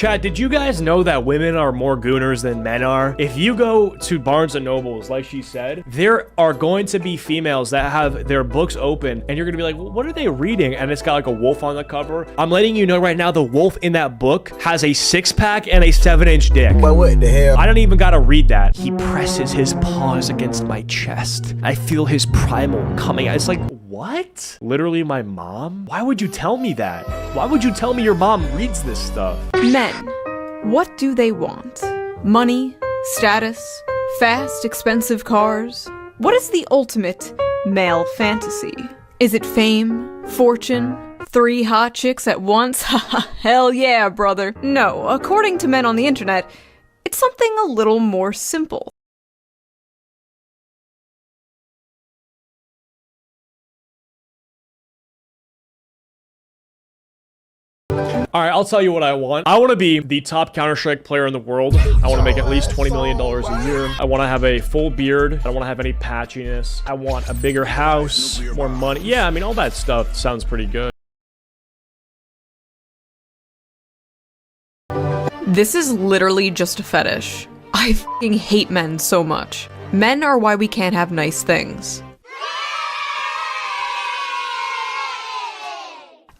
Chat, did you guys know that women are more gooners than men are? If you go to Barnes & Nobles, like she said, there are going to be females that have their books open, and you're gonna be like, well, what are they reading? And it's got like a wolf on the cover. I'm letting you know right now, the wolf in that book has a 6-pack and a 7-inch dick. But what the hell? I don't even gotta read that. He presses his paws against my chest. I feel his primal coming out. It's like, what? Literally my mom? Why would you tell me that? Why would you tell me your mom reads this stuff? Men. What do they want? Money? Status? Fast, expensive cars? What is the ultimate male fantasy? Is it fame? Fortune? 3 hot chicks at once? Haha, hell yeah, brother. No, according to men on the internet, it's something a little more simple. All right, I'll tell you what I want. I want to be the top Counter-Strike player in the world. I want to make at least $20 million a year. I want to have a full beard. I don't want to have any patchiness. I want a bigger house, more money. Yeah, I mean, all that stuff sounds pretty good. This is literally just a fetish. I f***ing hate men so much. Men are why we can't have nice things.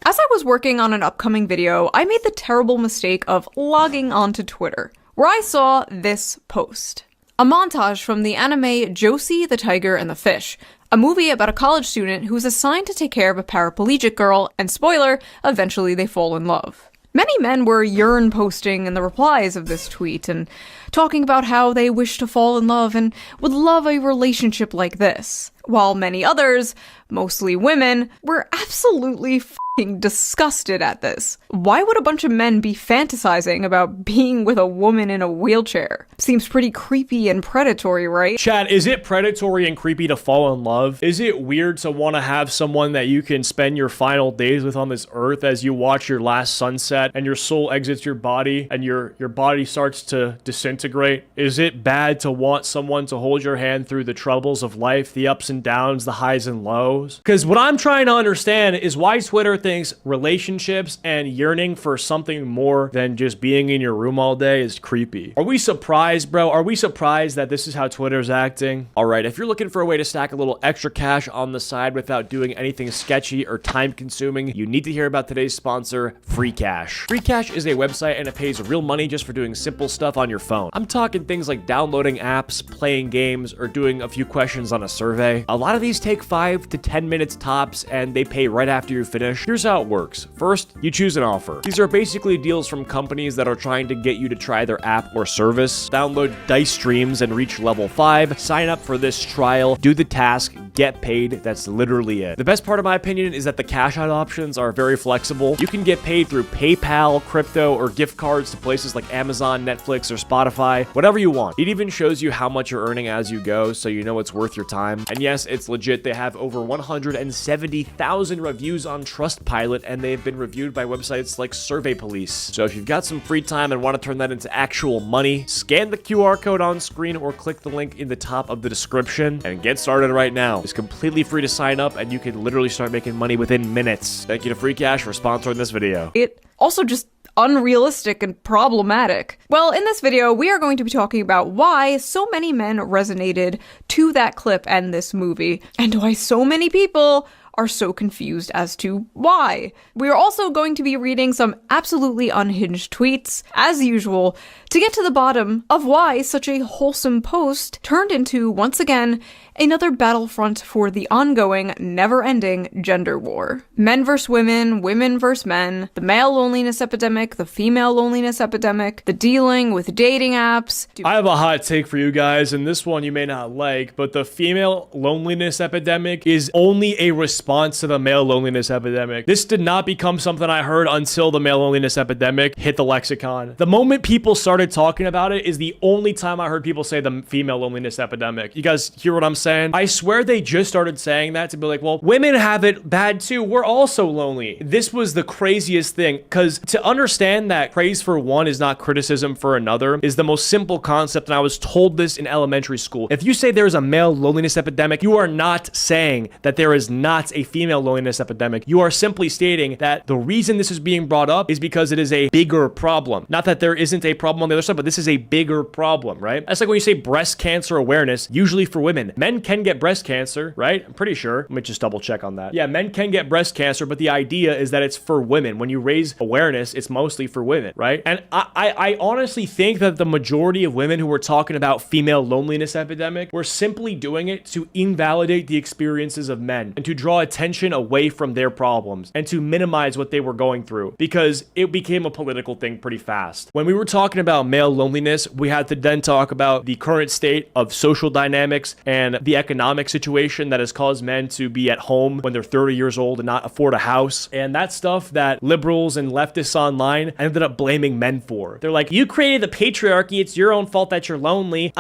As I was working on an upcoming video, I made the terrible mistake of logging onto Twitter, where I saw this post. A montage from the anime Josie, the Tiger, and the Fish, a movie about a college student who is assigned to take care of a paraplegic girl, and spoiler, eventually they fall in love. Many men were yearn posting in the replies of this tweet and talking about how they wish to fall in love and would love a relationship like this, while many others, mostly women, were absolutely f***ing disgusted at this. Why would a bunch of men be fantasizing about being with a woman in a wheelchair? Seems pretty creepy and predatory, right? Chat, is it predatory and creepy to fall in love? Is it weird to want to have someone that you can spend your final days with on this earth as you watch your last sunset and your soul exits your body and your body starts to disintegrate? Is it bad to want someone to hold your hand through the troubles of life, the ups and downs, the highs and lows? Because what I'm trying to understand is why Twitter thinks relationships and yearning for something more than just being in your room all day is creepy. Are we surprised, bro? Are we surprised that this is how Twitter's acting? All right, if you're looking for a way to stack a little extra cash on the side without doing anything sketchy or time-consuming, you need to hear about today's sponsor, Free Cash. Free Cash is a website and it pays real money just for doing simple stuff on your phone. I'm talking things like downloading apps, playing games, or doing a few questions on a survey. A lot of these take 5 to 10 minutes tops and they pay right after you finish. Here's how it works. First, you choose an offer. These are basically deals from companies that are trying to get you to try their app or service. Download Dice Streams and reach level 5. Sign up for this trial, do the task, get paid. That's literally it. The best part, in my opinion, is that the cash out options are very flexible. You can get paid through PayPal, crypto, or gift cards to places like Amazon, Netflix, or Spotify, whatever you want. It even shows you how much you're earning as you go, so you know it's worth your time. And yes, it's legit. They have over 170,000 reviews on Trustpilot, and they've been reviewed by websites like Survey Police. So if you've got some free time and want to turn that into actual money, scan the QR code on screen or click the link in the top of the description and get started right now. It's completely free to sign up, and you can literally start making money within minutes. Thank you to Free Cash for sponsoring this video. It also just unrealistic and problematic. Well, in this video, we are going to be talking about why so many men resonated to that clip and this movie, and why so many people are so confused as to why. We are also going to be reading some absolutely unhinged tweets, as usual, to get to the bottom of why such a wholesome post turned into, once again, another battlefront for the ongoing, never-ending gender war. Men versus women, women versus men, the male loneliness epidemic, the female loneliness epidemic, the dealing with dating apps. I have a hot take for you guys, and this one you may not like, but the female loneliness epidemic is only a response to the male loneliness epidemic. This did not become something I heard until the male loneliness epidemic hit the lexicon. The moment people started talking about it is the only time I heard people say the female loneliness epidemic. You guys hear what I'm saying? I swear they just started saying that to be like, well, women have it bad too. We're also lonely. This was the craziest thing, because to understand that praise for one is not criticism for another is the most simple concept, and I was told this in elementary school. If you say there's a male loneliness epidemic, you are not saying that there is not that's a female loneliness epidemic. You are simply stating that the reason this is being brought up is because it is a bigger problem. Not that there isn't a problem on the other side, but this is a bigger problem, right? That's like when you say breast cancer awareness, usually for women. Men can get breast cancer, right? I'm pretty sure. Let me just double check on that. Yeah, men can get breast cancer, but the idea is that it's for women. When you raise awareness, it's mostly for women, right? And I honestly think that the majority of women who were talking about female loneliness epidemic were simply doing it to invalidate the experiences of men and to draw attention away from their problems and to minimize what they were going through, because it became a political thing pretty fast. When we were talking about male loneliness, we had to then talk about the current state of social dynamics and the economic situation that has caused men to be at home when they're 30 years old and not afford a house. And that stuff that liberals and leftists online ended up blaming men for. They're like, you created the patriarchy, it's your own fault that you're lonely.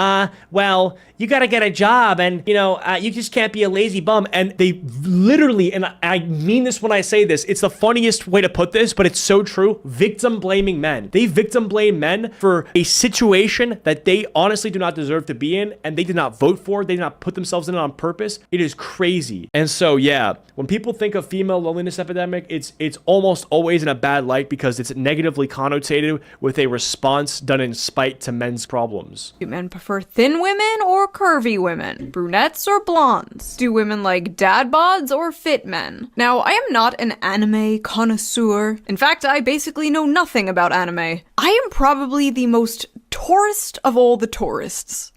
Well, you gotta get a job, and you just can't be a lazy bum. And they literally, and I mean this when I say this, it's the funniest way to put this, but it's so true, victim blaming men. They victim blame men for a situation that they honestly do not deserve to be in, and they did not vote for, they did not put themselves in it on purpose. It is crazy. And so yeah, when people think of female loneliness epidemic, it's almost always in a bad light because it's negatively connotated with a response done in spite to men's problems. Do men prefer thin women or curvy women? Brunettes or blondes? Do women like dad bods or fit men? Now, I am not an anime connoisseur. In fact, I basically know nothing about anime. I am probably the most tourist of all the tourists.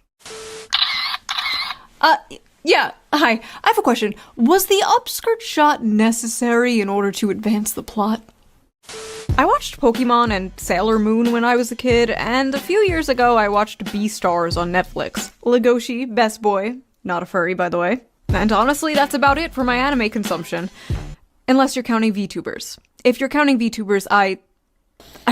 Yeah, hi. I have a question. Was the upskirt shot necessary in order to advance the plot? I watched Pokemon and Sailor Moon when I was a kid, and a few years ago I watched Beastars on Netflix. Legoshi, best boy. Not a furry, by the way. And honestly, that's about it for my anime consumption. Unless you're counting VTubers. If you're counting VTubers, I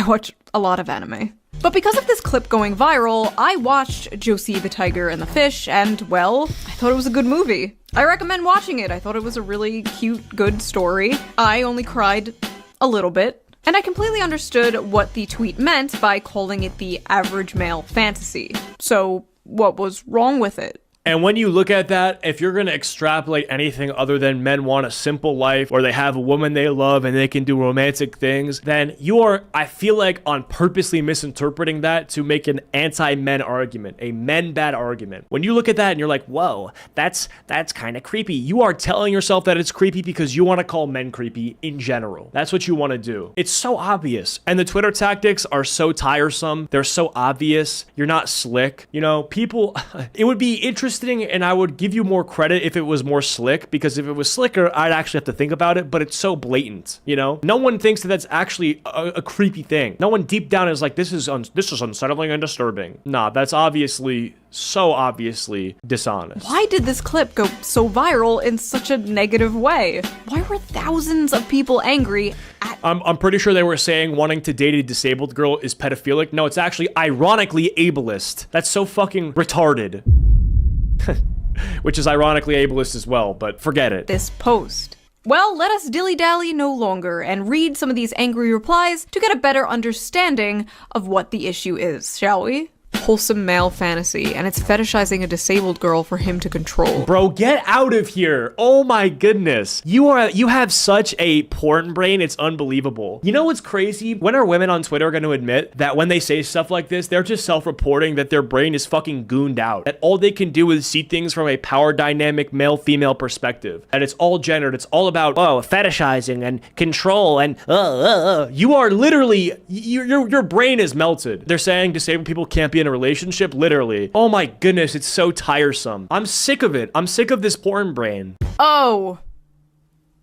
watch a lot of anime. But because of this clip going viral, I watched Josie the Tiger and the Fish, and well, I thought it was a good movie. I recommend watching it. I thought it was a really cute, good story. I only cried a little bit. And I completely understood what the tweet meant by calling it the average male fantasy. So, what was wrong with it? And when you look at that, if you're going to extrapolate anything other than men want a simple life, or they have a woman they love and they can do romantic things, then you are, I feel like, on purposely misinterpreting that to make an anti-men argument, a men bad argument. When you look at that and you're like, whoa, that's kind of creepy. You are telling yourself that it's creepy because you want to call men creepy in general. That's what you want to do. It's so obvious. And the Twitter tactics are so tiresome. They're so obvious. You're not slick. People, it would be interesting, and I would give you more credit if it was more slick, because if it was slicker, I'd actually have to think about it, but it's so blatant, No one thinks that that's actually a creepy thing. No one deep down is like, this is unsettling and disturbing. Nah, that's so obviously dishonest. Why did this clip go so viral in such a negative way? Why were thousands of people angry at— I'm pretty sure they were saying wanting to date a disabled girl is pedophilic. No, it's actually ironically ableist. That's so fucking retarded. Which is ironically ableist as well, but forget it. This post. Well, let us dilly-dally no longer and read some of these angry replies to get a better understanding of what the issue is, shall we? Wholesome male fantasy, and it's fetishizing a disabled girl for him to control. Bro, get out of here. Oh my goodness. You have such a porn brain, it's unbelievable. You know what's crazy? When are women on Twitter going to admit that when they say stuff like this, they're just self-reporting that their brain is fucking gooned out? That all they can do is see things from a power dynamic male-female perspective. And it's all gendered. It's all about, fetishizing and control and You are literally, your brain is melted. They're saying disabled people can't be in a relationship, literally. Oh my goodness, it's so tiresome. I'm sick of it. I'm sick of this porn brain. Oh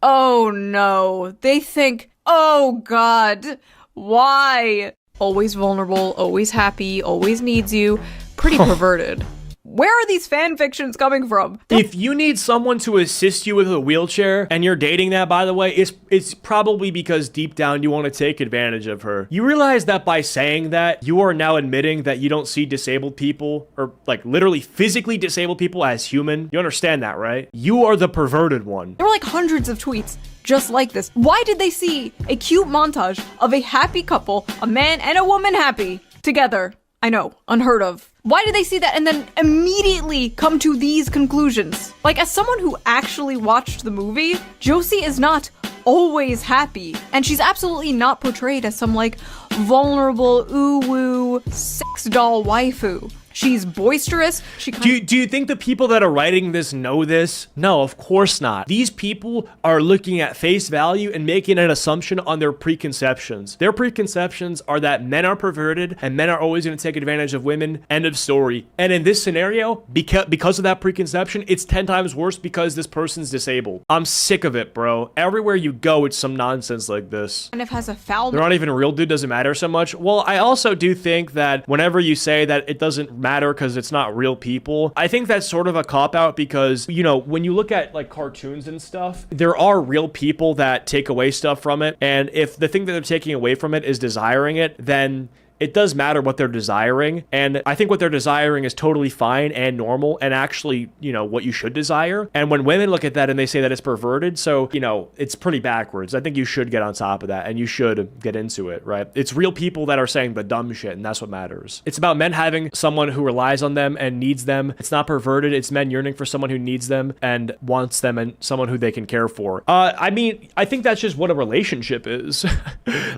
no. They think, oh God, why? Always vulnerable, always happy, always needs you. Pretty perverted. Where are these fan fictions coming from? If you need someone to assist you with a wheelchair, and you're dating that, by the way, it's probably because deep down you want to take advantage of her. You realize that by saying that, you are now admitting that you don't see disabled people, or like literally physically disabled people, as human. You understand that, right? You are the perverted one. There were like hundreds of tweets just like this. Why did they see a cute montage of a happy couple, a man and a woman happy, together? I know, unheard of. Why do they see that and then immediately come to these conclusions? Like, as someone who actually watched the movie, Josie is not always happy, and she's absolutely not portrayed as some, like, vulnerable, ooh-woo, sex doll waifu. She's boisterous. Do you think the people that are writing this know this? No, of course not. These people are looking at face value and making an assumption on their preconceptions. Their preconceptions are that men are perverted and men are always going to take advantage of women. End of story. And in this scenario, because of that preconception, it's 10 times worse because this person's disabled. I'm sick of it, bro. Everywhere you go, it's some nonsense like this. And if has a foul... They're not even real, dude. Doesn't matter so much. Well, I also do think that whenever you say that it doesn't matter because it's not real people, I think that's sort of a cop-out because, you know, when you look at like cartoons and stuff, there are real people that take away stuff from it, and if the thing that they're taking away from it is desiring it, then it does matter what they're desiring. And I think what they're desiring is totally fine and normal and actually, you know, what you should desire. And when women look at that and they say that it's perverted, so, you know, it's pretty backwards. I think you should get on top of that and you should get into it, right? It's real people that are saying the dumb shit, and that's what matters. It's about men having someone who relies on them and needs them. It's not perverted. It's men yearning for someone who needs them and wants them and someone who they can care for. I mean, I think that's just what a relationship is.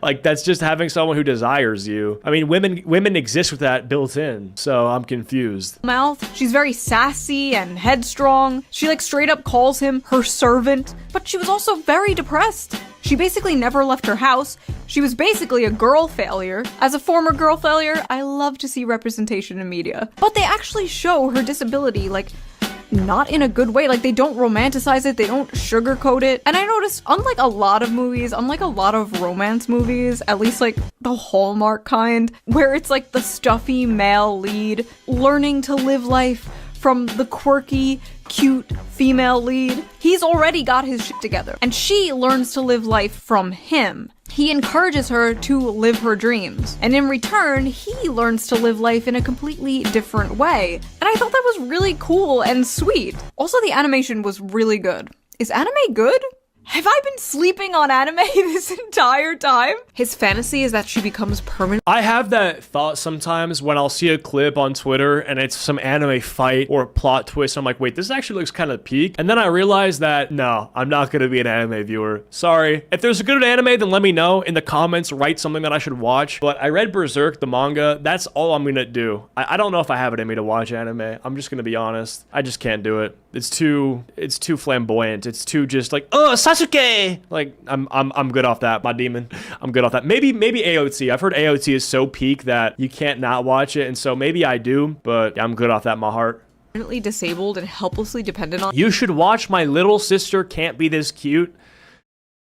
Like, that's just having someone who desires you. I mean, women exist with that built in, so I'm confused. Mouth. She's very sassy and headstrong. She like straight up calls him her servant, but she was also very depressed. She basically never left her house. She was basically a girl failure. As a former girl failure, I love to see representation in media. But they actually show her disability, like, not in a good way. Like, they don't romanticize it, they don't sugarcoat it. And I noticed, unlike a lot of movies, unlike a lot of romance movies, at least like the Hallmark kind, where it's like the stuffy male lead learning to live life from the quirky, cute female lead, he's already got his shit together. And she learns to live life from him. He encourages her to live her dreams, and in return, he learns to live life in a completely different way. And I thought that was really cool and sweet. Also, the animation was really good. Is anime good? Have I been sleeping on anime this entire time? His fantasy is that she becomes permanent. I have that thought sometimes when I'll see a clip on Twitter and it's some anime fight or plot twist. I'm like, wait, this actually looks kind of peak. And then I realize that, no, I'm not going to be an anime viewer. Sorry. If there's a good anime, then let me know in the comments, write something that I should watch. But I read Berserk, the manga. That's all I'm going to do. I don't know if I have it in me to watch anime. I'm just going to be honest. I just can't do it. It's too flamboyant. It's too just like, oh, Sasuke! Like, I'm good off that, my demon. I'm good off that. Maybe AOT. I've heard AOT is so peak that you can't not watch it, and so maybe I do, but I'm good off that, my heart. Permanently disabled and helplessly dependent on. You should watch My Little Sister Can't Be This Cute.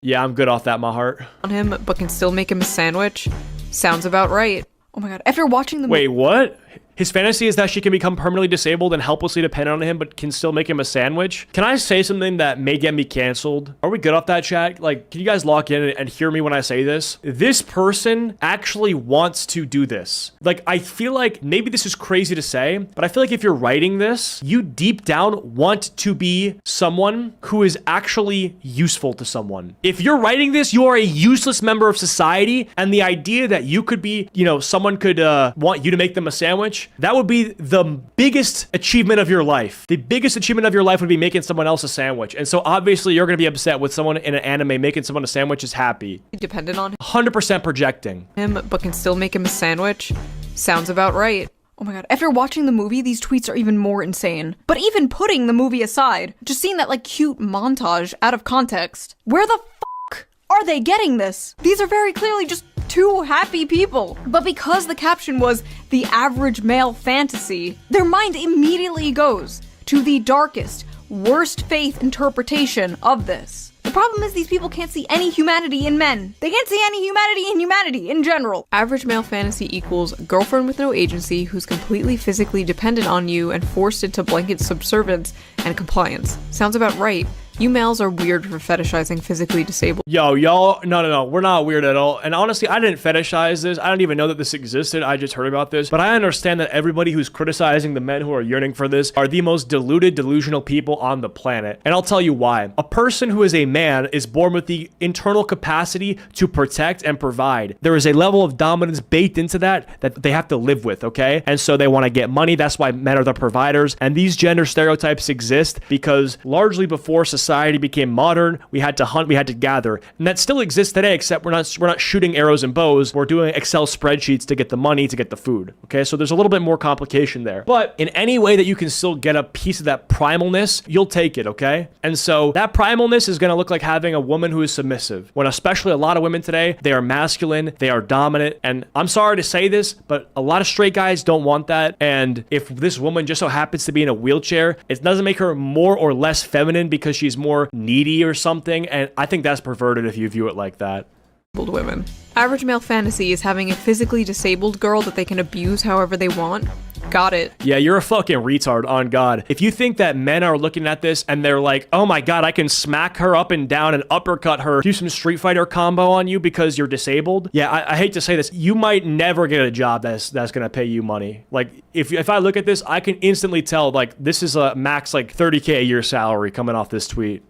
Yeah, I'm good off that, my heart. On him, but can still make him a sandwich. Sounds about right. Oh my god, after watching the Wait, what? His fantasy is that she can become permanently disabled and helplessly dependent on him, but can still make him a sandwich? Can I say something that may get me canceled? Are we good off that, chat? Like, can you guys lock in and hear me when I say this? This person actually wants to do this. Like, I feel like maybe this is crazy to say, but I feel like if you're writing this, you deep down want to be someone who is actually useful to someone. If you're writing this, you are a useless member of society, and the idea that you could be, you know, someone could want you to make them a sandwich, that would be the biggest achievement of your life. The biggest achievement of your life would be making someone else a sandwich. And so obviously you're going to be upset with someone in an anime making someone a sandwich is happy. Dependent on 100% projecting. him, but can still make him a sandwich. Sounds about right. Oh my god, after watching the movie, these tweets are even more insane. But even putting the movie aside, just seeing that like cute montage out of context, where the fuck are they getting this? These are very clearly just two happy people. But because the caption was the average male fantasy, their mind immediately goes to the darkest, worst faith interpretation of this. The problem is these people can't see any humanity in men. They can't see any humanity in humanity in general. Average male fantasy equals girlfriend with no agency who's completely physically dependent on you and forced into blanket subservience and compliance. Sounds about right. You males are weird for fetishizing physically disabled. Yo, y'all, no, we're not weird at all. And honestly, I didn't fetishize this. I don't even know that this existed. I just heard about this. But I understand that everybody who's criticizing the men who are yearning for this are the most deluded, delusional people on the planet. And I'll tell you why. A person who is a man is born with the internal capacity to protect and provide. There is a level of dominance baked into that they have to live with, okay? And so they want to get money. That's why men are the providers. And these gender stereotypes exist because largely before society became modern, we had to hunt, we had to gather. And that still exists today, except we're not shooting arrows and bows. We're doing Excel spreadsheets to get the money, to get the food. Okay, so there's a little bit more complication there. But in any way that you can still get a piece of that primalness, you'll take it, okay? And so that primalness is gonna look like having a woman who is submissive. When especially a lot of women today, they are masculine, they are dominant, and I'm sorry to say this, but a lot of straight guys don't want that. And if this woman just so happens to be in a wheelchair, it doesn't make her more or less feminine because she's more needy or something, and I think that's perverted if you view it like that. Women. Average male fantasy is having a physically disabled girl that they can abuse however they want. Got it. Yeah, you're a fucking retard, on God. If you think that men are looking at this and they're like, oh my God, I can smack her up and down and uppercut her, do some Street Fighter combo on you because you're disabled. Yeah, I hate to say this. You might never get a job that's gonna pay you money. Like, if I look at this, I can instantly tell, like, this is a max, like, 30K a year salary coming off this tweet.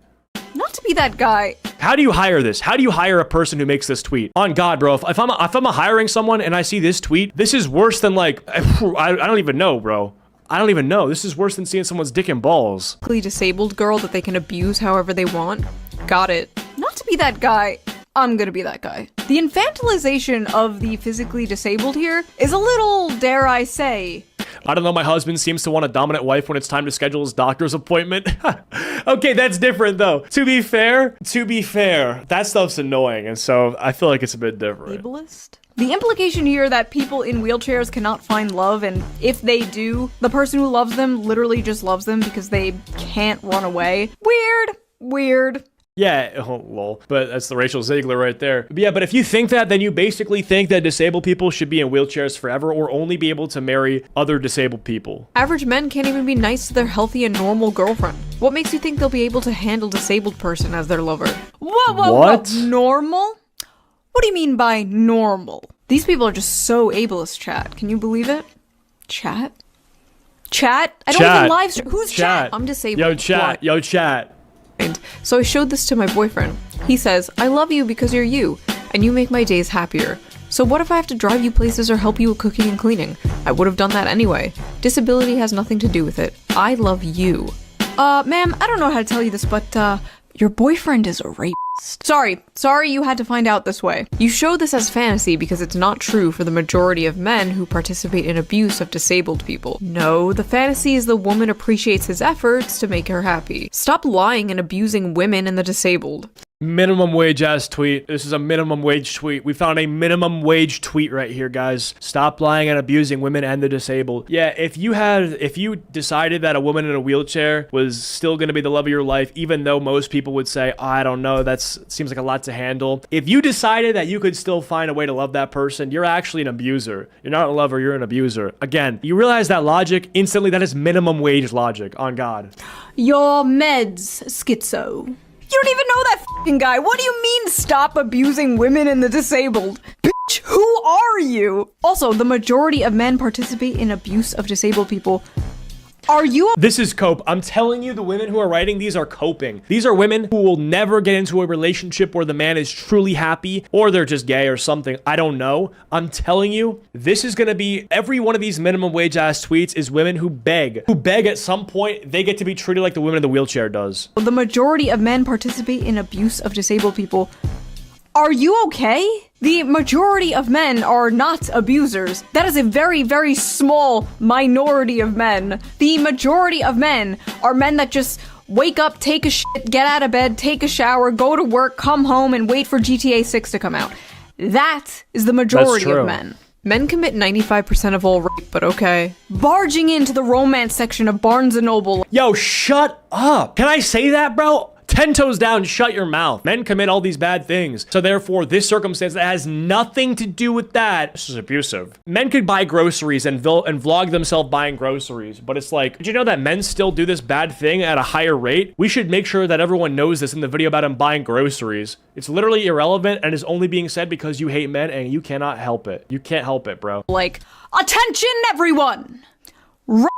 Not to be that guy. How do you hire this? How do you hire a person who makes this tweet? On God, bro, if I'm hiring someone and I see this tweet, this is worse than like, I don't even know, bro. I don't even know. This is worse than seeing someone's dick and balls. Physically disabled girl that they can abuse however they want. Got it. Not to be that guy. I'm gonna be that guy. The infantilization of the physically disabled here is a little, dare I say, I don't know, my husband seems to want a dominant wife when it's time to schedule his doctor's appointment. Okay, that's different though. To be fair, that stuff's annoying, and so I feel like it's a bit different. ableist? The implication here that people in wheelchairs cannot find love, and if they do, the person who loves them literally just loves them because they can't run away. Weird. Yeah, oh, lol. But that's the Rachel Ziegler right there. But yeah, but if you think that, then you basically think that disabled people should be in wheelchairs forever or only be able to marry other disabled people. Average men can't even be nice to their healthy and normal girlfriend. What makes you think they'll be able to handle disabled person as their lover? Whoa, normal? What do you mean by normal? These people are just so ableist, chat. Can you believe it? Chat? I don't even live stream. Who's chat? I'm disabled. Yo, chat. So I showed this to my boyfriend. He says, I love you because you're you, and you make my days happier. So what if I have to drive you places or help you with cooking and cleaning? I would have done that anyway. Disability has nothing to do with it. I love you. Ma'am, I don't know how to tell you this, but, your boyfriend is a rapist. Sorry you had to find out this way. You show this as fantasy because it's not true for the majority of men who participate in abuse of disabled people. No, the fantasy is the woman appreciates his efforts to make her happy. Stop lying and abusing women and the disabled. Minimum wage ass tweet. This is a minimum wage tweet. We found a minimum wage tweet right here, guys. Stop lying and abusing women and the disabled. Yeah, if you decided that a woman in a wheelchair was still going to be the love of your life, even though most people would say, oh, I don't know, seems like a lot to handle. If you decided that you could still find a way to love that person, you're actually an abuser. You're not a lover, you're an abuser. Again, you realize that logic instantly, that is minimum wage logic, on God. Your meds, schizo. You don't even know that f***ing guy. What do you mean stop abusing women and the disabled? Bitch, who are you? Also, the majority of men participate in abuse of disabled people. Are you? This is cope. I'm telling you, the women who are writing these are coping. These are women who will never get into a relationship where the man is truly happy, or they're just gay or something. I don't know. I'm telling you, this is gonna be, every one of these minimum wage ass tweets is women who beg at some point they get to be treated like the woman in the wheelchair does. The majority of men participate in abuse of disabled people. Are you okay? The majority of men are not abusers. That is a very, very small minority of men. The majority of men are men that just wake up, take a shit, get out of bed, take a shower, go to work, come home, and wait for GTA 6 to come out. That is the majority of men. Men commit 95% of all rape, but okay. Barging into the romance section of Barnes & Noble. Yo, shut up. Can I say that, bro? 10 toes down, shut your mouth. Men commit all these bad things. So therefore, this circumstance that has nothing to do with that, this is abusive. Men could buy groceries and vlog themselves buying groceries, but it's like, did you know that men still do this bad thing at a higher rate? We should make sure that everyone knows this in the video about him buying groceries. It's literally irrelevant and is only being said because you hate men and you cannot help it. You can't help it, bro. Like, attention everyone! Rape!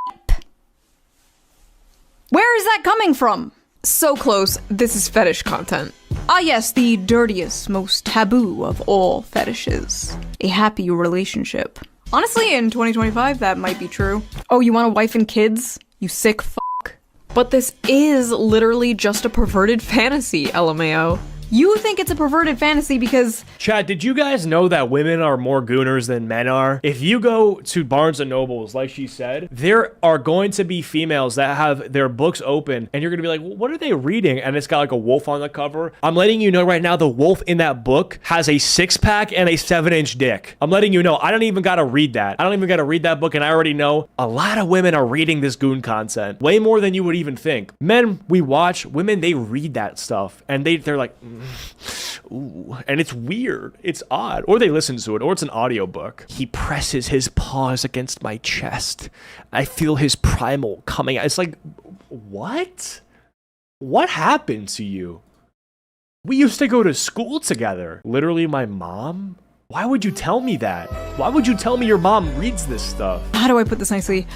Where is that coming from? So close, this is fetish content. Ah yes, the dirtiest, most taboo of all fetishes. A happy relationship. Honestly, in 2025, that might be true. Oh, you want a wife and kids? You sick fuck. But this is literally just a perverted fantasy, LMAO. You think it's a perverted fantasy because... Chat, did you guys know that women are more gooners than men are? If you go to Barnes & Nobles, like she said, there are going to be females that have their books open, and you're going to be like, well, what are they reading? And it's got like a wolf on the cover. I'm letting you know right now, the wolf in that book has a 6-pack and a 7-inch dick. I'm letting you know, I don't even got to read that. I don't even got to read that book, and I already know a lot of women are reading this goon content. Way more than you would even think. Men, we watch. Women, they read that stuff, and they're like... Ooh, and it's weird. It's odd. Or they listen to it, or it's an audiobook. He presses his paws against my chest. I feel his primal coming out. It's like, what? What happened to you? We used to go to school together. Literally, my mom? Why would you tell me that? Why would you tell me your mom reads this stuff? How do I put this nicely?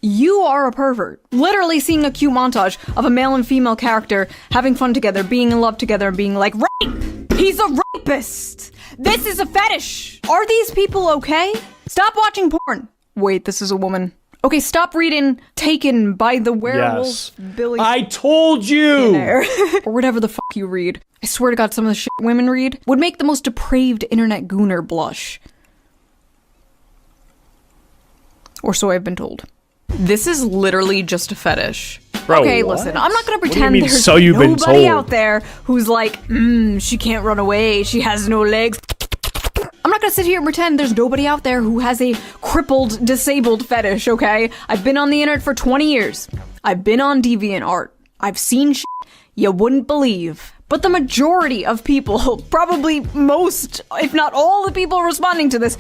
You are a pervert. Literally seeing a cute montage of a male and female character having fun together, being in love together, and being like, rape! He's a rapist! This is a fetish! Are these people okay? Stop watching porn! Wait, this is a woman. Okay, stop reading Taken by the Werewolf Yes. Billy. I told you! Or whatever the fuck you read. I swear to God, some of the shit women read would make the most depraved internet gooner blush. Or so I've been told. This is literally just a fetish. Bro, okay, what? listen, I'm not gonna What do you pretend mean, there's so you've been nobody told? out there who's like, she can't run away, she has no legs. I'm not gonna sit here and pretend there's nobody out there who has a crippled, disabled fetish, okay? I've been on the internet for 20 years. I've been on DeviantArt. I've seen shit you wouldn't believe. But the majority of people, probably most, if not all the people responding to this,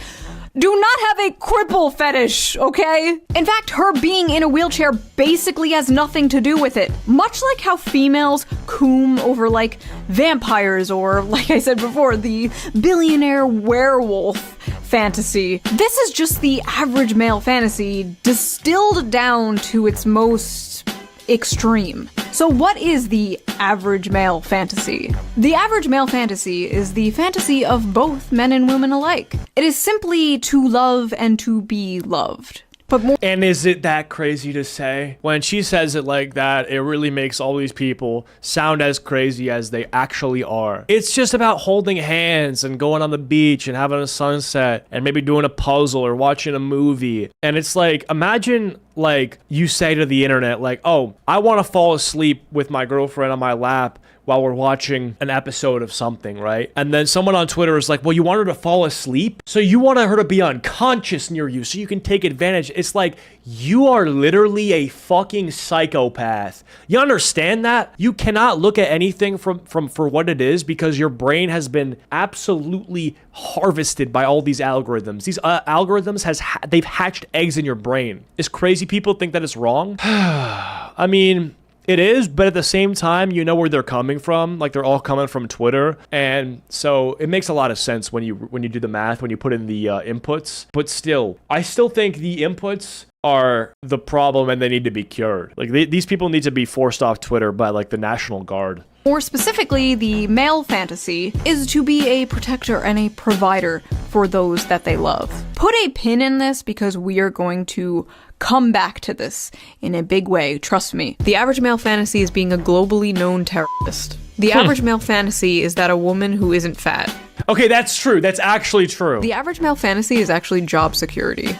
do not have a cripple fetish, okay? In fact, her being in a wheelchair basically has nothing to do with it. Much like how females coom over, like, vampires or, like I said before, the billionaire werewolf fantasy. This is just the average male fantasy distilled down to its most extreme. So what is the average male fantasy? The average male fantasy is the fantasy of both men and women alike. It is simply to love and to be loved. But more— And is it that crazy to say? When she says it like that, it really makes all these people sound as crazy as they actually are. It's just about holding hands and going on the beach and having a sunset and maybe doing a puzzle or watching a movie. And it's like, imagine like you say to the internet, like, oh, I want to fall asleep with my girlfriend on my lap while we're watching an episode of something, right? And then someone on Twitter is like, well, you want her to fall asleep? So you want her to be unconscious near you so you can take advantage. It's like, you are literally a fucking psychopath. You understand that? You cannot look at anything for what it is because your brain has been absolutely harvested by all these algorithms. These algorithms they've hatched eggs in your brain. Is crazy people think that it's wrong? I mean, it is, but at the same time, you know where they're coming from. Like, they're all coming from Twitter. And so it makes a lot of sense when you do the math, when you put in the inputs. But still, I still think the inputs are the problem and they need to be cured. Like, these people need to be forced off Twitter by, like, the National Guard. More specifically, the male fantasy is to be a protector and a provider for those that they love. Put a pin in this because we are going to come back to this in a big way, trust me. The average male fantasy is being a globally known terrorist. The average male fantasy is that a woman who isn't fat. Okay, that's true. That's actually true. The average male fantasy is actually job security.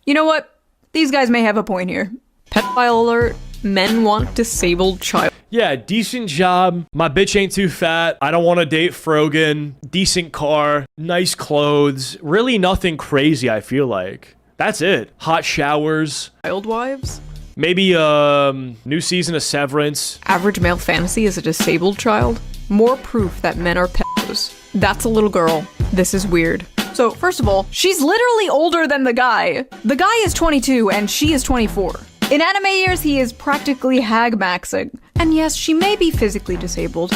You know what? These guys may have a point here. Pedophile alert. Men want disabled child. Yeah, decent job. My bitch ain't too fat. I don't want to date Frogan. Decent car. Nice clothes. Really nothing crazy, I feel like. That's it. Hot showers. Child wives? Maybe new season of Severance. Average male fantasy is a disabled child. More proof that men are pedos. That's a little girl. This is weird. So, first of all, she's literally older than the guy. The guy is 22 and she is 24. In anime years, he is practically hag maxing. And yes, she may be physically disabled,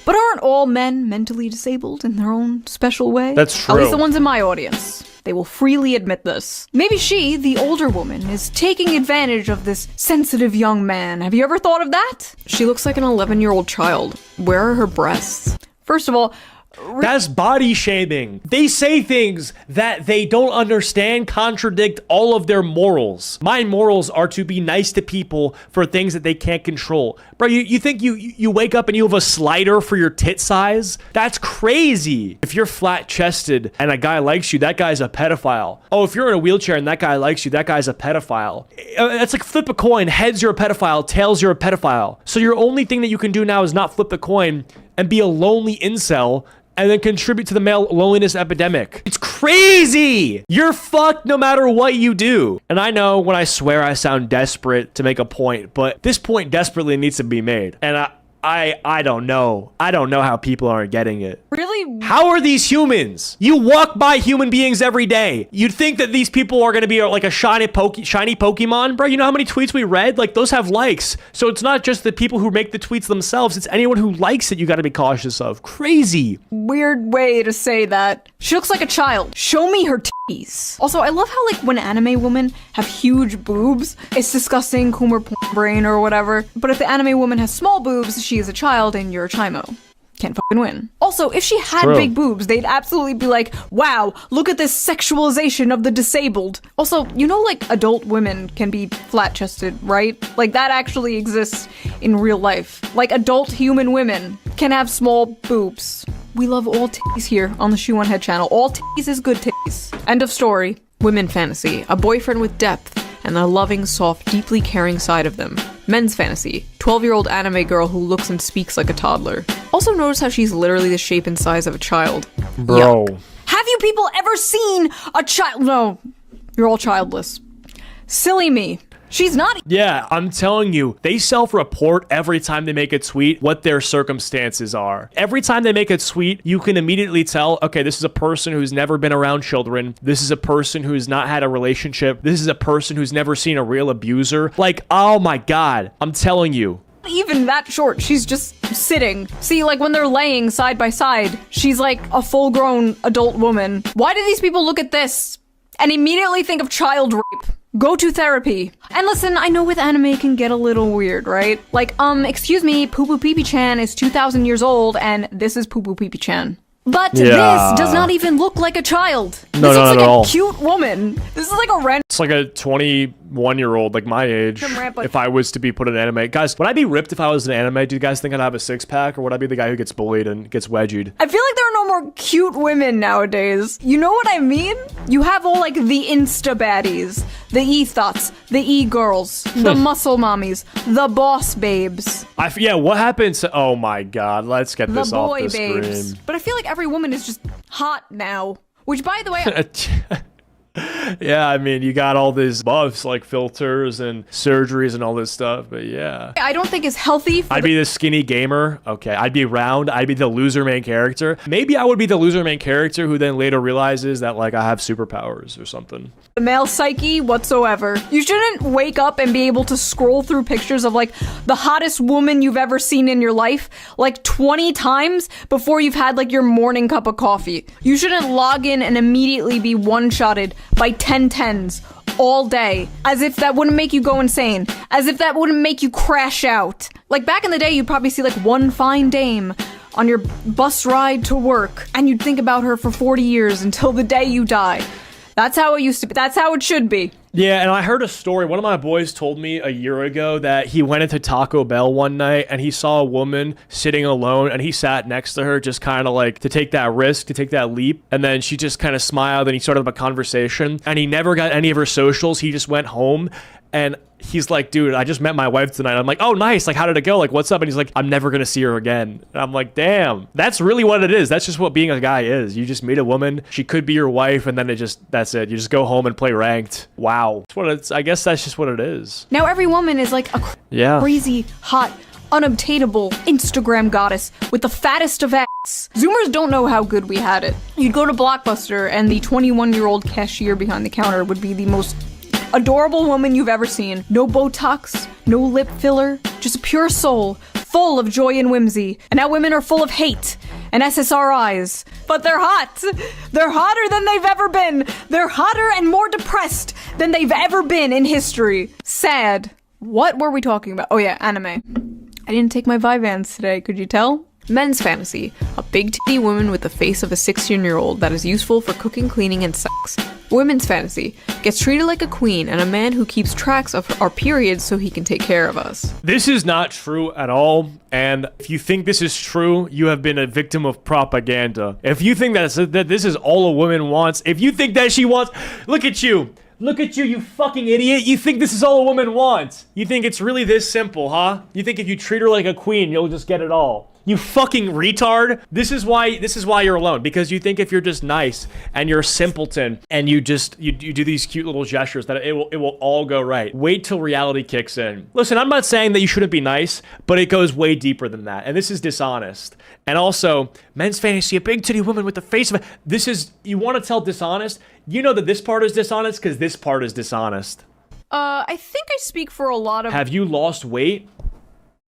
but aren't all men mentally disabled in their own special way? That's true. At least the ones in my audience. They will freely admit this. Maybe she, the older woman, is taking advantage of this sensitive young man. Have you ever thought of that? She looks like an 11-year-old child. Where are her breasts? First of all, that's body shaming. They say things that they don't understand, contradict all of their morals. My morals are to be nice to people for things that they can't control. Bro, you think you wake up and you have a slider for your tit size? That's crazy. If you're flat-chested and a guy likes you, that guy's a pedophile. Oh, if you're in a wheelchair and that guy likes you, that guy's a pedophile. That's like flip a coin. Heads, you're a pedophile. Tails, you're a pedophile. So your only thing that you can do now is not flip the coin and be a lonely incel and then contribute to the male loneliness epidemic. It's crazy! You're fucked no matter what you do. And I know when I swear I sound desperate to make a point, but this point desperately needs to be made. And I don't know. I don't know how people aren't getting it. really? How are these humans? You walk by human beings every day. You'd think that these people are going to be like a shiny Pokemon. Bro, you know how many tweets we read? Like, those have likes. So it's not just the people who make the tweets themselves. It's anyone who likes it you got to be cautious of. Crazy. Weird way to say that. She looks like a child. Show me her titties. Also, I love how, like, when anime women have huge boobs, it's disgusting, Coomer brain or whatever. But if the anime woman has small boobs, she is a child and you're a chimo. Can't fucking win. Also, if she had big boobs, they'd absolutely be like, wow, look at this sexualization of the disabled. Also, you know, like, adult women can be flat-chested, right? Like, that actually exists in real life. Like, adult human women can have small boobs. We love all titties here on the Shoe on Head channel. All titties is good titties. End of story. Women fantasy. A boyfriend with depth and a loving, soft, deeply caring side of them. Men's fantasy. 12-year-old anime girl who looks and speaks like a toddler. Also notice how she's literally the shape and size of a child. Bro. Yuck. Have you people ever seen a child? No. You're all childless. Silly me. She's not. Yeah, I'm telling you, they self-report every time they make a tweet what their circumstances are. Every time they make a tweet, you can immediately tell, okay, this is a person who's never been around children. This is a person who's not had a relationship. This is a person who's never seen a real abuser. Like, oh my God, I'm telling you. Even that short, she's just sitting. See, like when they're laying side by side, she's like a full-grown adult woman. Why do these people look at this and immediately think of child rape? Go to therapy. And listen, I know with anime it can get a little weird, right? Like, excuse me, Poo Poo Pee Pee Chan is 2,000 years old and this is Poo Poo Pee Pee Chan. But this does not even look like a child. No, this not looks at like all. a cute woman. This is like a random. It's like a 21-year-old, like my age, if I was to be put in anime. Guys, would I be ripped if I was in anime? Do you guys think I'd have a six-pack, or would I be the guy who gets bullied and gets wedgied? I feel like there are no more cute women nowadays. You know what I mean? You have all like the Insta baddies, the e-thots, the e-girls, the muscle mommies, the boss babes. Yeah, what happens to, oh my God, let's get The this off boy the babes. screen. But I feel like every woman is just hot now. Which, by the way, Yeah, I mean, you got all these buffs like filters and surgeries and all this stuff, but yeah. I don't think is healthy for I'd be the skinny gamer. Okay, I'd be round. I'd be the loser main character. Maybe I would be the loser main character who then later realizes that, like, I have superpowers or something. the male psyche whatsoever. You shouldn't wake up and be able to scroll through pictures of like the hottest woman you've ever seen in your life like 20 times before you've had like your morning cup of coffee. You shouldn't log in and immediately be one-shotted by 1010s all day, as if that wouldn't make you go insane, as if that wouldn't make you crash out. Like back in the day, you'd probably see like one fine dame on your bus ride to work, and you'd think about her for 40 years until the day you die. That's how it used to be. That's how it should be. Yeah, and I heard a story. One of my boys told me a year ago that he went into Taco Bell one night and he saw a woman sitting alone and he sat next to her just kind of like to take that risk, to take that leap. And then she just kind of smiled and he started up a conversation and he never got any of her socials. He just went home and he's like, dude, I just met my wife tonight. I'm like, oh, nice. Like, how did it go? Like, what's up? And he's like, I'm never going to see her again. And I'm like, damn, that's really what it is. That's just what being a guy is. You just meet a woman. She could be your wife. And then that's it. You just go home and play ranked. Wow. That's what it's, I guess that's just what it is. Now every woman is like a crazy, hot, unobtainable Instagram goddess with the fattest of ass. Zoomers don't know how good we had it. You'd go to Blockbuster and the 21-year-old cashier behind the counter would be the most adorable woman you've ever seen. No Botox, no lip filler, just a pure soul, full of joy and whimsy. And now women are full of hate and SSRIs. But they're hot. They're hotter than they've ever been. They're hotter and more depressed than they've ever been in history. Sad. What were we talking about? Oh yeah, anime. I didn't take my Vyvanse today, could you tell? Men's fantasy. A big titty woman with the face of a 16-year-old that is useful for cooking, cleaning, and sex. Women's fantasy. Gets treated like a queen and a man who keeps tracks of our periods so he can take care of us. This is not true at all. And if you think this is true, you have been a victim of propaganda. If you think that this is all a woman wants, if you think that she wants, look at you. Look at you, you fucking idiot. You think this is all a woman wants. You think it's really this simple, huh? You think if you treat her like a queen, you'll just get it all. You fucking retard. This is why you're alone. Because you think if you're just nice and you're a simpleton and you do these cute little gestures that it will all go right. Wait till reality kicks in. Listen, I'm not saying that you shouldn't be nice, but it goes way deeper than that. And this is dishonest. And also, men's fantasy, a big titty woman with the face of it. You want to tell dishonest? You know that this part is dishonest because this part is dishonest. I think I speak for a lot of... Have you lost weight?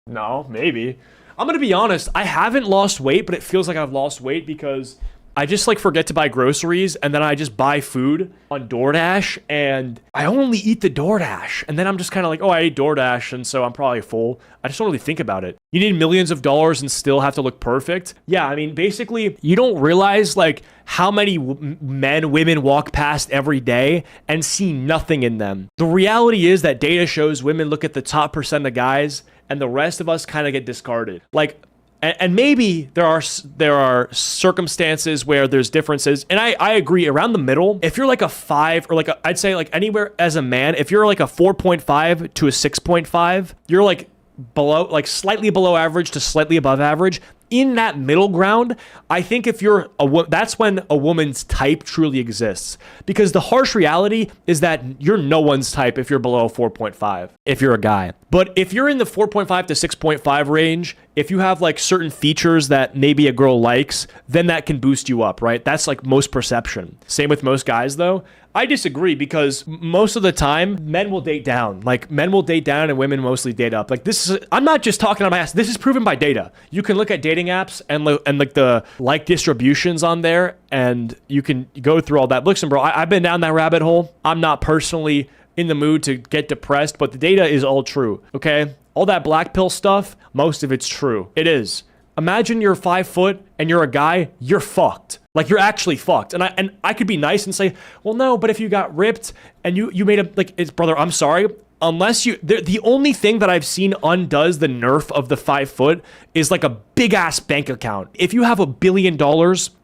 No, maybe. I'm gonna be honest, I haven't lost weight, but it feels like I've lost weight because I just like forget to buy groceries and then I just buy food on DoorDash and I only eat the DoorDash. And then I'm just kind of like, oh, I ate DoorDash and so I'm probably full. I just don't really think about it. You need millions of dollars and still have to look perfect. Yeah, I mean, basically, you don't realize like how many women walk past every day and see nothing in them. The reality is that data shows women look at the top % of guys and the rest of us kind of get discarded. Like, and maybe there are circumstances where there's differences. And I agree, around the middle, if you're like a 5 or like I'd say like anywhere as a man, if you're like a 4.5 to a 6.5, you're like below, like slightly below average to slightly above average. In that middle ground, I think if you're that's when a woman's type truly exists. Because the harsh reality is that you're no one's type if you're below 4.5, if you're a guy. But if you're in the 4.5 to 6.5 range, if you have like certain features that maybe a girl likes, then that can boost you up, right? That's like most perception. Same with most guys though. I disagree because most of the time men will date down. Like men will date down and women mostly date up. Like this is, I'm not just talking on my ass. This is proven by data. You can look at dating apps and like the like distributions on there and you can go through all that. Listen, bro, I've been down that rabbit hole. I'm not personally in the mood to get depressed, but the data is all true, okay? All that black pill stuff, most of it's true. It is. Imagine you're 5 foot and you're a guy, you're fucked. Like you're actually fucked. And I could be nice and say, well, no, but if you got ripped and you made a, like, it's brother, I'm sorry. Unless the only thing that I've seen undoes the nerf of the 5 foot is like a big ass bank account. If you have $1 billion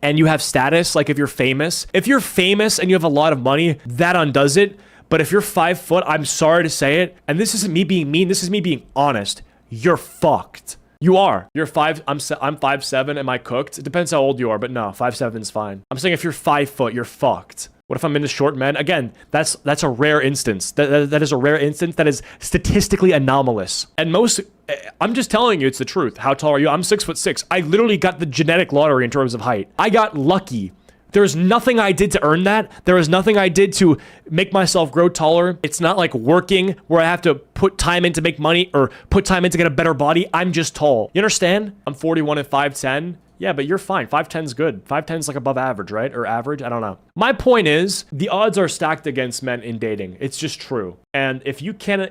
and you have status, like if you're famous and you have a lot of money, that undoes it. But if you're 5 foot, I'm sorry to say it, and this isn't me being mean, this is me being honest, you're fucked. You are. You're 5, I'm 5'7", am I cooked? It depends how old you are, but no, 5'7" is fine. I'm saying if you're 5 foot, you're fucked. What if I'm into short men? Again, that's a rare instance. That is a rare instance that is statistically anomalous. And I'm just telling you, it's the truth. How tall are you? I'm 6'6". I literally got the genetic lottery in terms of height. I got lucky. There's nothing I did to earn that. There is nothing I did to make myself grow taller. It's not like working where I have to put time in to make money or put time in to get a better body. I'm just tall. You understand? I'm 41 and 5'10". Yeah, but you're fine. 5'10's good. 5'10's like above average, right? Or average? I don't know. My point is, the odds are stacked against men in dating. It's just true. And if you can't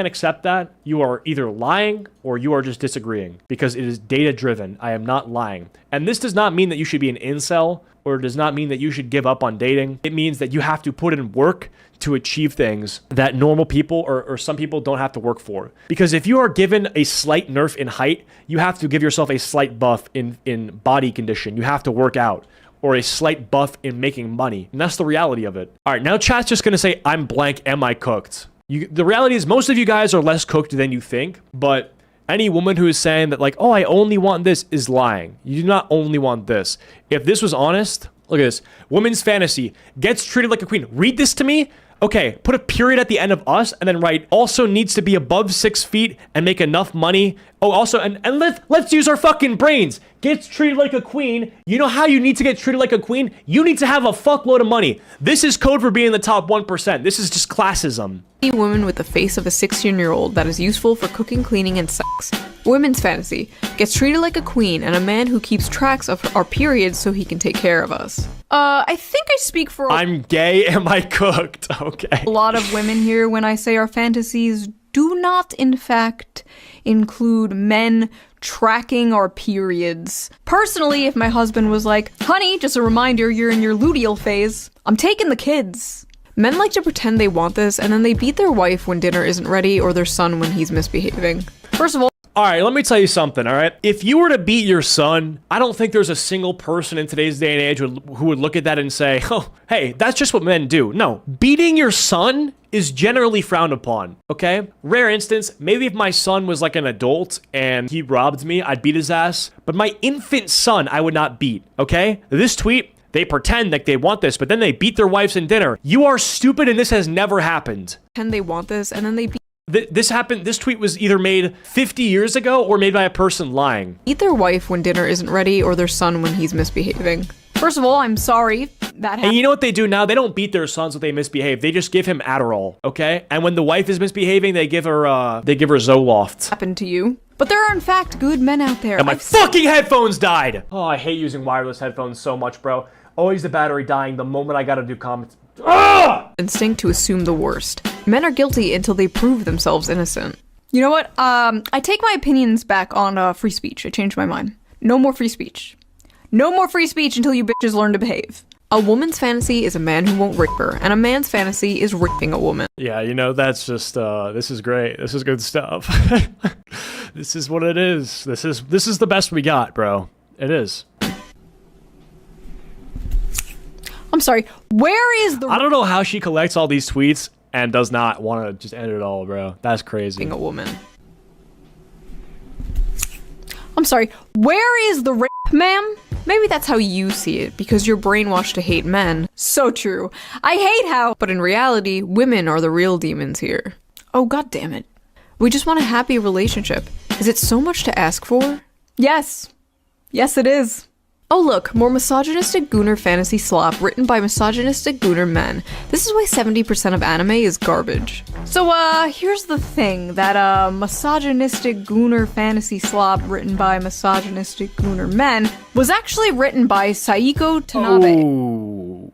accept that, you are either lying or you are just disagreeing because it is data driven. I am not lying. And this does not mean that you should be an incel or it does not mean that you should give up on dating. It means that you have to put in work to achieve things that normal people or some people don't have to work for. Because if you are given a slight nerf in height, you have to give yourself a slight buff in body condition. You have to work out. Or a slight buff in making money. And that's the reality of it. All right, now chat's just gonna say, I'm blank, am I cooked? The reality is most of you guys are less cooked than you think, but any woman who is saying that like, oh, I only want this is lying. You do not only want this. If this was honest, look at this. Woman's fantasy gets treated like a queen. Read this to me. Okay, put a period at the end of us and then write also needs to be above 6 feet and make enough money. Oh, also, and let's use our fucking brains. Gets treated like a queen. You know how you need to get treated like a queen? You need to have a fuckload of money. This is code for being in the top 1%. This is just classism. A woman with the face of a 16-year-old that is useful for cooking, cleaning, and sex. Women's fantasy gets treated like a queen and a man who keeps tracks of our periods so he can take care of us. I think I speak for I'm gay, am I cooked? Okay. a lot of women here when I say our fantasies do not, in fact, include men tracking our periods. Personally, if my husband was like, honey, just a reminder, you're in your luteal phase, I'm taking the kids. Men like to pretend they want this, and then they beat their wife when dinner isn't ready or their son when he's misbehaving. First of all right, let me tell you something, all right? If you were to beat your son, I don't think there's a single person in today's day and age who would look at that and say, oh, hey, that's just what men do. No, beating your son is generally frowned upon, okay? Rare instance, maybe if my son was like an adult and he robbed me, I'd beat his ass. But my infant son, I would not beat, okay? This tweet, they pretend like they want this, but then they beat their wives in dinner. You are stupid and this has never happened. pretend they want this, and then they This tweet was either made 50 years ago or made by a person lying. beat their wife when dinner isn't ready or their son when he's misbehaving. First of all, I'm sorry that And you know what they do now? They don't beat their sons when they misbehave. They just give him Adderall, okay? And when the wife is misbehaving, they give her Zoloft. happened to you. But there are in fact good men out there. And my fucking headphones died! Oh, I hate using wireless headphones so much, bro. Always the battery dying the moment I gotta do comments. Ah! Instinct to assume the worst. Men are guilty until they prove themselves innocent. You know what? I take my opinions back on free speech. I changed my mind. No more free speech. No more free speech until you bitches learn to behave. A woman's fantasy is a man who won't rape her, and a man's fantasy is raping a woman. Yeah, you know, that's just, this is great. This is good stuff. This is what it is. This is the best we got, bro. It is. I'm sorry, where is the I don't know how she collects all these tweets and does not want to just end it all, bro. That's crazy. a woman? I'm sorry, where is the rape, ma'am? Maybe that's how you see it, because you're brainwashed to hate men. So true. I hate how... But in reality, women are the real demons here. Oh, god damn it. We just want a happy relationship. Is it so much to ask for? Yes. Yes, it is. Oh look, more misogynistic gooner fantasy slop written by misogynistic gooner men. This is why 70% of anime is garbage. So here's the thing, that misogynistic gooner fantasy slop written by misogynistic gooner men was actually written by Saiko Tanabe.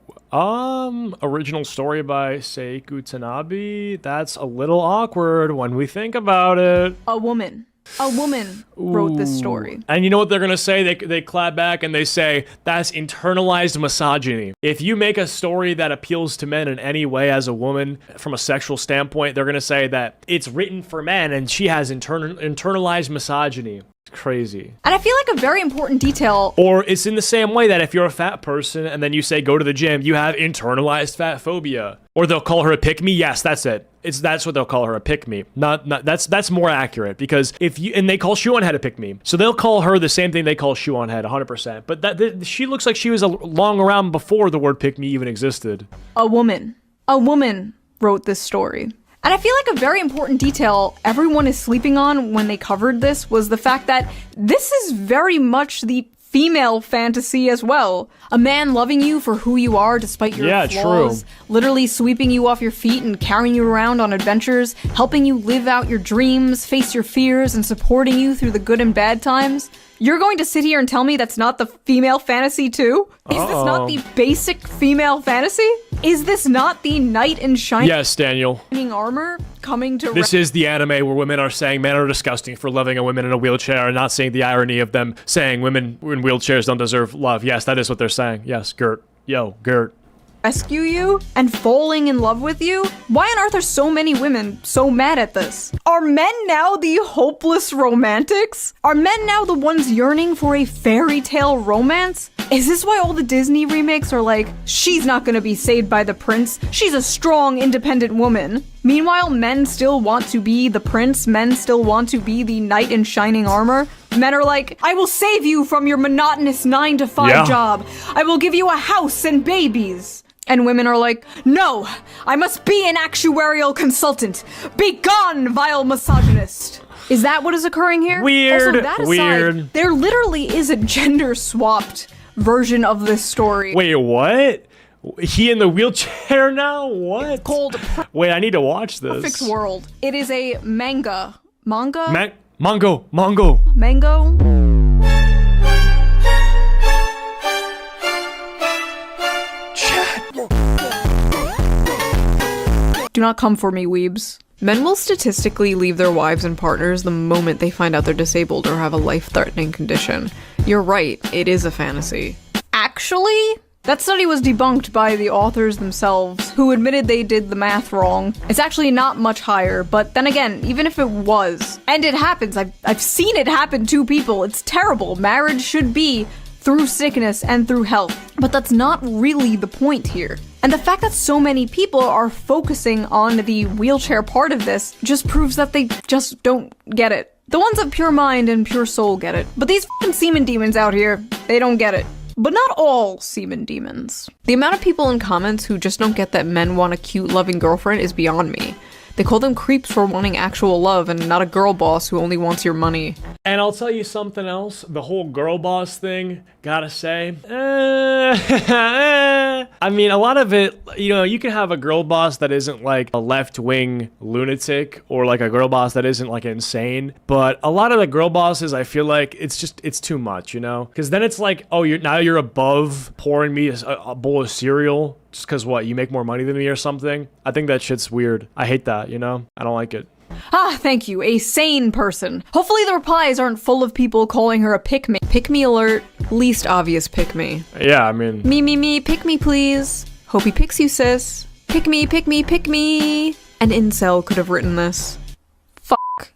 Original story by Seiko Tanabe. That's a little awkward when we think about it. A woman wrote this story. And you know what they're gonna say? They clap back and they say, that's internalized misogyny. If you make a story that appeals to men in any way as a woman, from a sexual standpoint, they're gonna say that it's written for men and she has internalized misogyny. It's crazy. And I feel like a very important detail... Or it's in the same way that if you're a fat person and then you say go to the gym, you have internalized fat phobia. Or they'll call her a pickme. Yes, that's it. That's what they'll call her, a pickme. That's more accurate, because and they call Shoe on Head a pickme. So they'll call her the same thing they call Shoe on Head, 100%. But she looks like she was long around before the word pickme even existed. A woman wrote this story. And I feel like a very important detail everyone is sleeping on when they covered this was the fact that this is very much the female fantasy as well. A man loving you for who you are despite your flaws, true. Literally sweeping you off your feet and carrying you around on adventures, helping you live out your dreams, face your fears, and supporting you through the good and bad times. You're going to sit here and tell me that's not the female fantasy too? Is this not the basic female fantasy? Is this not the knight in shining Daniel. armor coming to... This is the anime where women are saying men are disgusting for loving a woman in a wheelchair and not seeing the irony of them saying women in wheelchairs don't deserve love. Yes, that is what they're saying. Yes, Gert. Yo, Gert. rescue you and falling in love with you? Why on earth are so many women so mad at this? Are men now the hopeless romantics? Are men now the ones yearning for a fairy tale romance? Is this why all the Disney remakes are like, she's not gonna be saved by the prince, she's a strong, independent woman? Meanwhile, men still want to be the prince, men still want to be the knight in shining armor. Men are like, I will save you from your monotonous 9-to-5 job. I will give you a house and babies. And women are like, no, I must be an actuarial consultant. Be gone, vile misogynist. Is that what is occurring here? Weird, Also, that aside, weird. There literally is a gender-swapped version of this story. Wait, what? He in the wheelchair now? What? It's called Wait, I need to watch this. Perfect World. It is a manga. Manga? Mango. Mango? Do not come for me, weebs. Men will statistically leave their wives and partners the moment they find out they're disabled or have a life-threatening condition. You're right, it is a fantasy. Actually, that study was debunked by the authors themselves, who admitted they did the math wrong. It's actually not much higher, but then again, even if it was, and it happens, I've seen it happen to people, it's terrible. Marriage should be through sickness and through health. But that's not really the point here. And the fact that so many people are focusing on the wheelchair part of this just proves that they just don't get it. The ones of pure mind and pure soul get it. But these f***ing semen demons out here, they don't get it. But not all semen demons. The amount of people in comments who just don't get that men want a cute, loving girlfriend is beyond me. They call them creeps for wanting actual love and not a girl boss who only wants your money. And I'll tell you something else. The whole girl boss thing, gotta say. I mean, a lot of it, you know, you can have a girl boss that isn't like a left-wing lunatic or like a girl boss that isn't like insane. But a lot of the girl bosses, I feel like it's too much, you know? Because then it's like, oh, you're above pouring me a bowl of cereal just because what, you make more money than me or something? I think that shit's weird. I hate that, you know? I don't like it. Ah, thank you, a sane person. Hopefully the replies aren't full of people calling her a pickme. Pickme alert, least obvious pickme. Yeah, I mean... Me, pick me please. Hope he picks you, sis. Pick me. An incel could have written this. Fuck.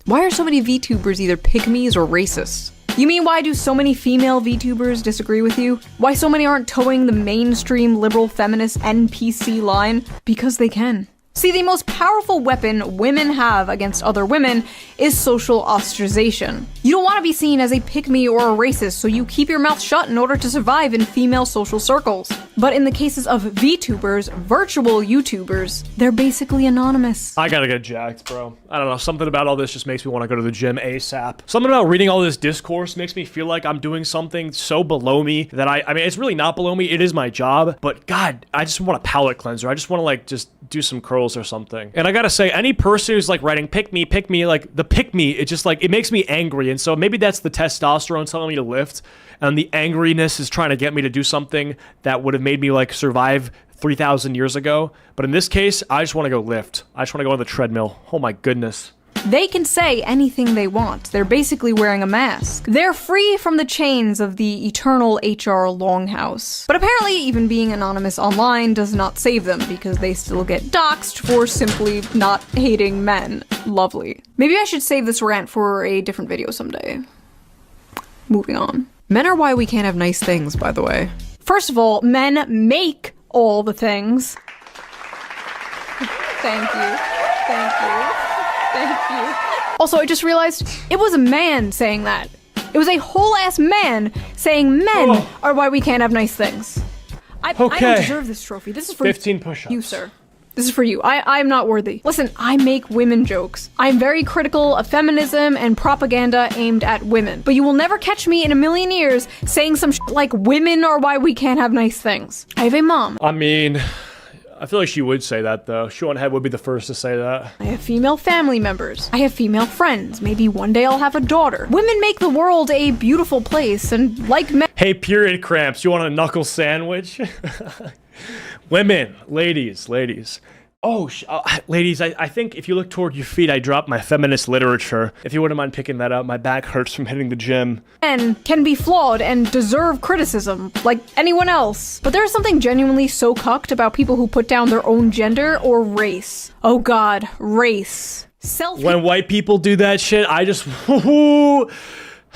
Why are so many VTubers either pickmes or racists? You mean why do so many female VTubers disagree with you? Why so many aren't towing the mainstream liberal feminist NPC line? Because they can. See, the most powerful weapon women have against other women is social ostracization. You don't want to be seen as a pick-me or a racist, so you keep your mouth shut in order to survive in female social circles. But in the cases of VTubers, virtual YouTubers, they're basically anonymous. I gotta get jacked, bro. I don't know, something about all this just makes me want to go to the gym ASAP. Something about reading all this discourse makes me feel like I'm doing something so below me that I mean, it's really not below me, it is my job, but God, I just want a palate cleanser. I just want to like, just do some curls or something. And I gotta say, any person who's like writing pick me, like the pick me, it just like, it makes me angry. And so maybe that's the testosterone telling me to lift, and the angriness is trying to get me to do something that would have made me like survive 3,000 years ago. But in this case, I just want to go lift. I just want to go on the treadmill. Oh my goodness. They can say anything they want. They're basically wearing a mask. They're free from the chains of the eternal HR longhouse. But apparently, even being anonymous online does not save them, because they still get doxxed for simply not hating men. Lovely. Maybe I should save this rant for a different video someday. Moving on. Men are why we can't have nice things, by the way. First of all, men make all the things. Thank you. Also, I just realized it was a man saying that. It was a whole-ass man saying men are why we can't have nice things. I don't deserve this trophy. This is for 15 push-ups. you, sir. This is for you. I'm not worthy. Listen, I make women jokes. I'm very critical of feminism and propaganda aimed at women. But you will never catch me in a million years saying some shit like women are why we can't have nice things. I have a mom. I mean, I feel like she would say that though. Sean Head would be the first to say that. I have female family members. I have female friends. Maybe one day I'll have a daughter. Women make the world a beautiful place, and like men— Hey, period cramps, you want a knuckle sandwich? Women, ladies. Ladies, I think if you look toward your feet, I dropped my feminist literature. If you wouldn't mind picking that up, my back hurts from hitting the gym. Men can be flawed and deserve criticism, like anyone else. But there's something genuinely so cucked about people who put down their own gender or race. Oh god, race. When white people do that shit, I just...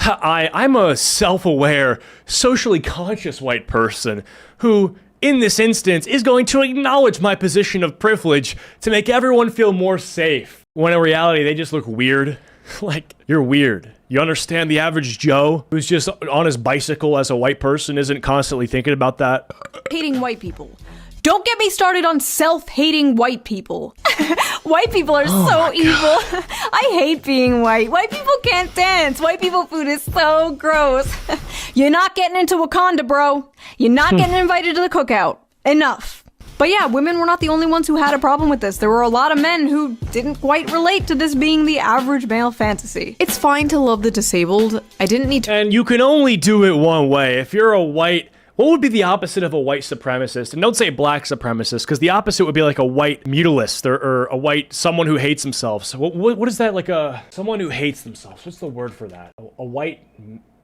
I'm a self-aware, socially conscious white person who, in this instance, is going to acknowledge my position of privilege to make everyone feel more safe. When in reality, they just look weird. Like, you're weird. You understand the average Joe who's just on his bicycle as a white person isn't constantly thinking about that? Hating white people. Don't get me started on self-hating white people. White people are so evil. I hate being white. White people can't dance. White people food is so gross. You're not getting into Wakanda, bro. You're not getting invited to the cookout. Enough. But yeah, women were not the only ones who had a problem with this. There were a lot of men who didn't quite relate to this being the average male fantasy. It's fine to love the disabled. I didn't need to- And you can only do it one way. If you're a white... What would be the opposite of a white supremacist? And don't say black supremacist, because the opposite would be like a white mutilist or a white someone who hates themselves. What is that, like a someone who hates themselves? What's the word for that? A white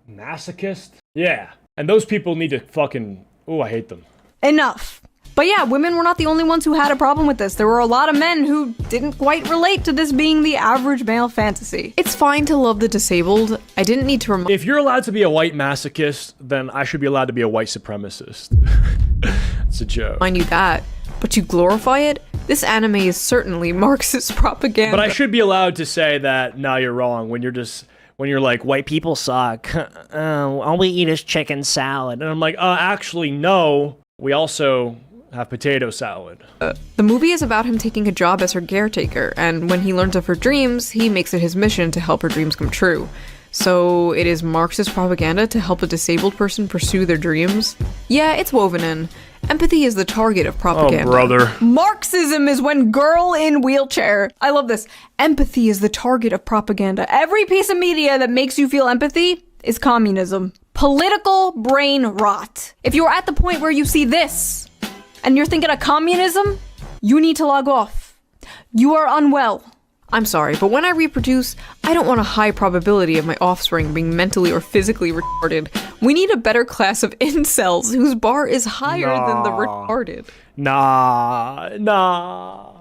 masochist? Yeah. And those people need to fucking... Ooh, I hate them. Enough. But yeah, women were not the only ones who had a problem with this. There were a lot of men who didn't quite relate to this being the average male fantasy. It's fine to love the disabled. I didn't need to If you're allowed to be a white masochist, then I should be allowed to be a white supremacist. It's a joke. remind you that, but you glorify it? This anime is certainly Marxist propaganda. But I should be allowed to say that, no, you're wrong, when you're like, white people suck. All we eat is chicken salad. And I'm like, actually, no. We also have potato salad. The movie is about him taking a job as her caretaker, and when he learns of her dreams, he makes it his mission to help her dreams come true. So it is Marxist propaganda to help a disabled person pursue their dreams? Yeah, it's woven in. Empathy is the target of propaganda. Oh, brother. Marxism is when girl in wheelchair. I love this. Empathy is the target of propaganda. Every piece of media that makes you feel empathy is communism. Political brain rot. If you're at the point where you see this, and you're thinking of communism, you need to log off. You are unwell. I'm sorry, but when I reproduce, I don't want a high probability of my offspring being mentally or physically retarded. We need a better class of incels whose bar is higher than the retarded. Nah.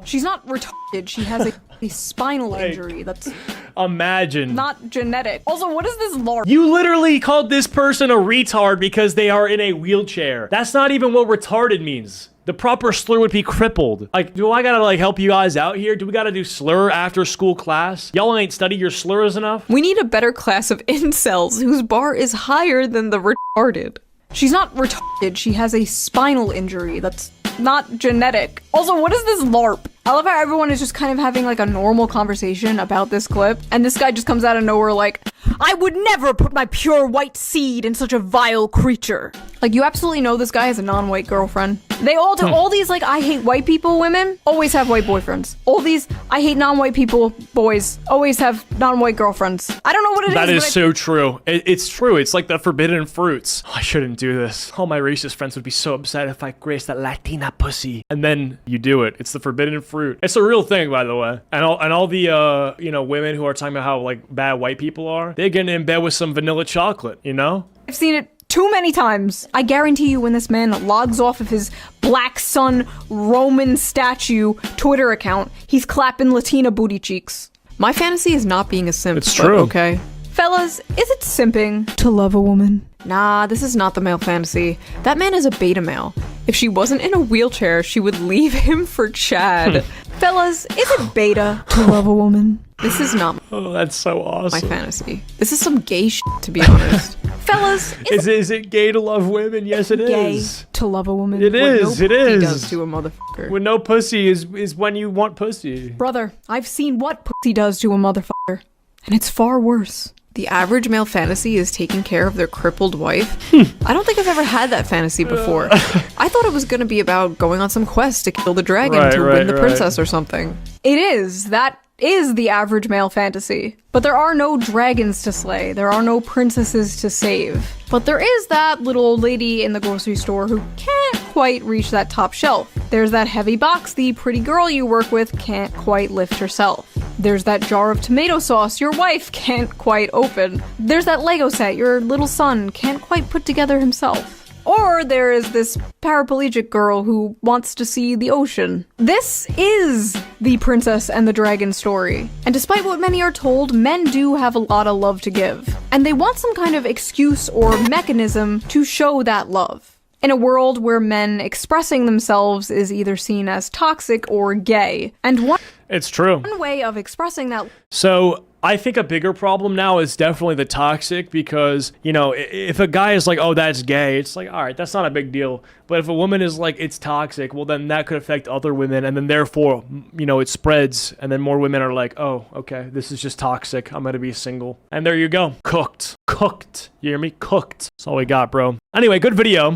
She's not retarded, she has a spinal injury that's Imagine. not genetic. Also, what is this LARP? You literally called this person a retard because they are in a wheelchair. That's not even what retarded means. The proper slur would be crippled. Like, do I gotta, like, help you guys out here? Do we gotta do slur after school class? Y'all ain't study your slurs enough? We need a better class of incels whose bar is higher than the retarded. She's not retarded, she has a spinal injury that's not genetic. Also, what is this LARP? I love how everyone is just kind of having like a normal conversation about this clip, and this guy just comes out of nowhere like, I would never put my pure white seed in such a vile creature. Like, you absolutely know this guy has a non-white girlfriend. They all do. All these, like, I hate white people women always have white boyfriends. All these, I hate non-white people boys always have non-white girlfriends. I don't know what it is. That is so true. It's true. It's like the forbidden fruits. Oh, I shouldn't do this. All my racist friends would be so upset if I graced that Latina pussy. And then you do it. It's the forbidden fruit. It's a real thing, by the way. And all the, women who are talking about how, like, bad white people are, they're getting in bed with some vanilla chocolate, you know? I've seen it too many times. I guarantee you when this man logs off of his Black Sun Roman statue Twitter account, he's clapping Latina booty cheeks. My fantasy is not being a simp. It's true. Okay. Fellas, is it simping to love a woman? Nah, this is not the male fantasy. That man is a beta male. If she wasn't in a wheelchair, she would leave him for Chad. Fellas, is it beta to love a woman? This is not Oh, that's so awesome. my fantasy. This is some gay shit, to be honest. Fellas, Is it gay to love women? Yes, it gay is. to love a woman? It is, it is. Does to a motherfucker. When no pussy is when you want pussy. Brother, I've seen what pussy does to a motherfucker, and it's far worse. The average male fantasy is taking care of their crippled wife. I don't think I've ever had that fantasy before. I thought it was going to be about going on some quest to kill the dragon to win the princess or something. It is. That is the average male fantasy. But there are no dragons to slay, there are no princesses to save. But there is that little old lady in the grocery store who can't quite reach that top shelf. There's that heavy box the pretty girl you work with can't quite lift herself. There's that jar of tomato sauce your wife can't quite open. There's that Lego set your little son can't quite put together himself. Or there is this paraplegic girl who wants to see the ocean. This is the princess and the dragon story. And despite what many are told, men do have a lot of love to give. And they want some kind of excuse or mechanism to show that love. In a world where men expressing themselves is either seen as toxic or gay. And It's true. one way of expressing that. So I think a bigger problem now is definitely the toxic, because, you know, if a guy is like, oh, that's gay, it's like, all right, that's not a big deal. But if a woman is like, it's toxic, well, then that could affect other women. And then therefore, you know, it spreads. And then more women are like, oh, okay, this is just toxic. I'm going to be single. And there you go. Cooked. Cooked. You hear me? Cooked. That's all we got, bro. Anyway, good video.